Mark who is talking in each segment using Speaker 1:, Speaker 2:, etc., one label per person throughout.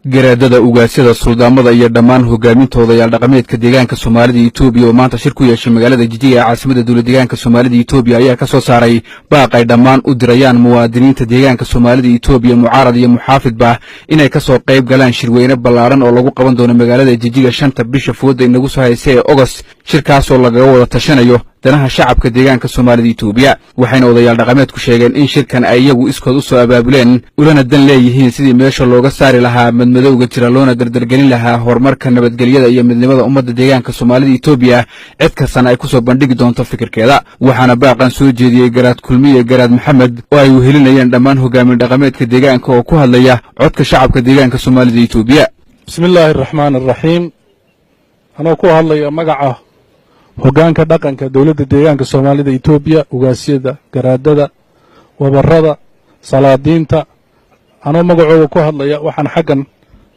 Speaker 1: garaadada ugaasyada suldaamada iyo dhammaan hogaamintooda ayaa dhaqameedka deegaanka Soomaalida Itoobiya oo maanta shir ku yeeshay magaalada Jijia ee caasimada dawladda deegaanka Soomaalida Itoobiya ayaa ka soo saaray baaqay dhammaan u dirayaan muwaadiniinta deegaanka Soomaalida Itoobiya mucaarad iyo muxaafidba inay ka soo qayb galaan shirweyne ballaaran oo lagu qaban doono magaalada Jijia 5 bisha fooda inagu soo haysay August shirkaas oo laga wada tashanayo danaha shacabka deegaanka Soomaalida Itoobiya waxayna odayaal dhaqameedku sheegeen in shirkan ay iyagu iskood u soo abaabuleen ulana dan leeyihiin sidii meesha looga saari lahaa madmadowga jira loona dardargelin lahaa horumarka nabadgelyada iyo midnimada ummadda deegaanka Soomaalida Itoobiya cid kastana ay ku soo bandhigi doonto fikirkeeda waxaana baaqan soo jeediyay garaad kulmiye garaad maxamed oo ay wehelinayeen dhammaan hogaamin dhaqameedka deegaanka oo ku hadlaya codka shacabka deegaanka Soomaalida Itoobiya
Speaker 2: bismillaahir rahmaanir rahiim anoo ku hadlaya magaca hoggaanka dhaqanka dawladda deegaanka Soomaalida Itoobiya ugaasyada garaadada wabarrada salaadiinta anoo magacooda ku hadlaya waxaan xaggan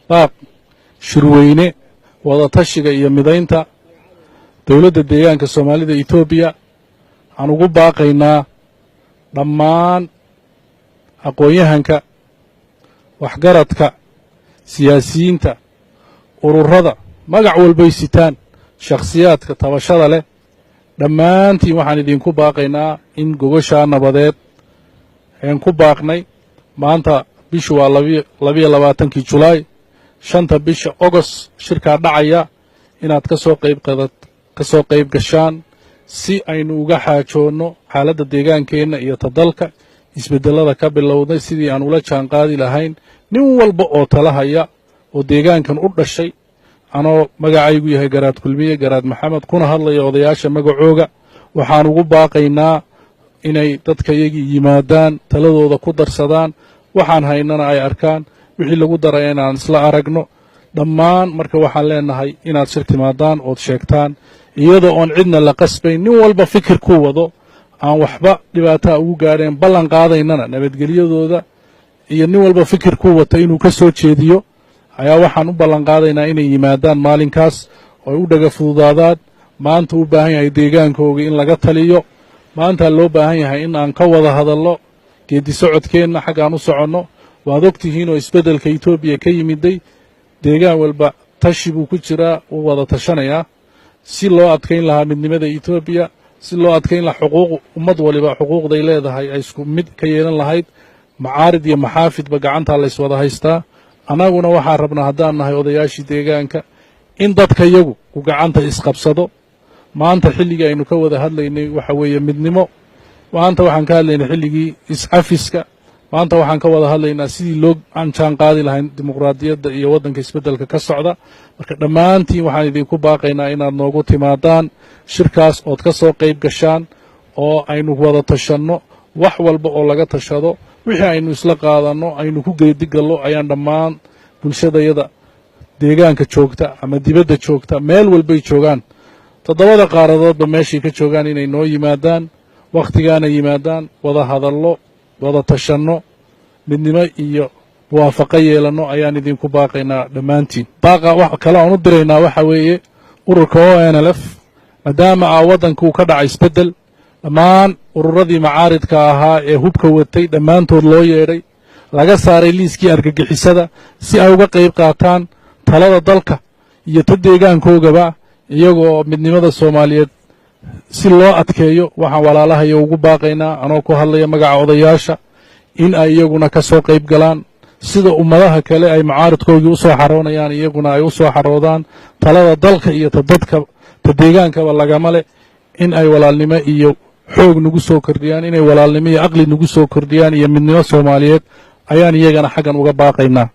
Speaker 2: baaq shirweyne wada tashiga iyo midaynta dawladda deegaanka Soomaalida Itoobiya aan ugu baaqaynaa dhammaan aqoon-yahanka waxgaradka siyaasiyiinta ururada magac walbay sitaan shakhsiyaadka tabashada leh dhammaantiin waxaan idinku baaqaynaa in gogosha nabadeed aan ku baaqnay maanta bishu waa 22 July 5 bisha August shirka dhacaya inaad ka soo qayb gashaan si aynu uga xaajoono xaaladda deegaankeena iyo tadalka isbedelada ka bilowday sidii aan ula jaan qaadi lahayn nin walba oo talahaya oo deegaankan u dhashay anoo magacaygu yahay garaad kulmiye garaad maxamed kuna hadlaya odayaasha magacooga waxaan ugu baaqaynaa inay dadka iyagii yimaadaan taladooda ku darsadaan waxaan haynana ay arkaan wixii lagu daray inaan isla aragno dhammaan marka waxaan leenahay inaad shir timaadaan ood sheegtaan iyadoo oon cidna la qasbayn nin walba fikir ku wado aan waxba dhibaato ugu gaareen ballan qaadaynana nabadgelyadooda iyo nin walba fikir ku wata inuu ka soo jeediyo ayaa waxaan u ballan qaadaynaa inay yimaadaan maalinkaas oo ay u dhaga fududaadaan maanta u baahan yahay deegaankooga in laga taliyo maanta loo baahan yahay in aan ka wada hadallo geedi socodkeenna xaggaan u soconno waad ogtihiin oo isbeddelka Itoobiya ka yimiday deegaan walba tashi buu ku jiraa uu wada tashanayaa si loo adkayn lahaa midnimada Itoobiya si loo adkayn lahaa xuquuq ummad waliba xuquuqday leedahay ay isku mid ka yeelan lahayd macaarid iyo maxaafidba gacanta la iswada haystaa anaguna waxaan rabnaa haddaan nahay odayaashii deegaanka in dadka iyagu uu gacanta isqabsado maanta xilligii aynu ka wada hadlaynay waxa weeye midnimo maanta waxaan ka hadlaynay xilligii is-cafiska maanta waxaan ka wada hadlaynaa sidii loo jaan qaadi lahayn dimuqraadiyadda iyo waddanka isbeddelka ka socda marka dhammaantiin waxaan idinku baaqaynaa inaad noogu timaadaan shirkaas ood ka soo qayb gashaan oo aynu wada tashanno wax walba oo laga tashado wixii aynu isla qaadanno aynu ku geedigallo ayaan dhammaan bulshadayada deegaanka joogta ama dibadda joogta meel walbay joogaan toddobada qaaradoodba meeshay ka joogaan inay noo yimaadaan wakhtigaana yimaadaan wada hadallo wada tashanno midnimo iyo muwaafaqo yeelanno ayaan idinku baaqaynaa dhammaantiin baaqa wax kale aan u diraynaa waxa weeye ururka ONLF maadaama waddankuu ka dhacay isbeddel dhammaan ururadii macaaridka ahaa ee hubka watay dhammaantood loo yeedhay laga saaray liiskii argagixisada si ay uga qayb qaataan talada dalka iyo ta deegaankoogaba iyagoo midnimada Soomaaliyeed si loo adkeeyo waxaan walaalahayo ugu baaqaynaa anoo ku hadlaya magaca odayaasha in ay iyaguna ka soo qayb galaan sida ummadaha kale ay macaaridkoogii u soo xaroonayaan iyaguna ay u soo xaroodaan talada dalka iyo ta dadka ta deegaankaba lagama leh in ay walaalnimo iyo xoog nagu soo kordhiyaan inay walaalnimo iyo aqli nagu soo kordhiyaan iyo midnimo Soomaaliyeed ayaan iyagana xaggan uga baaqaynaa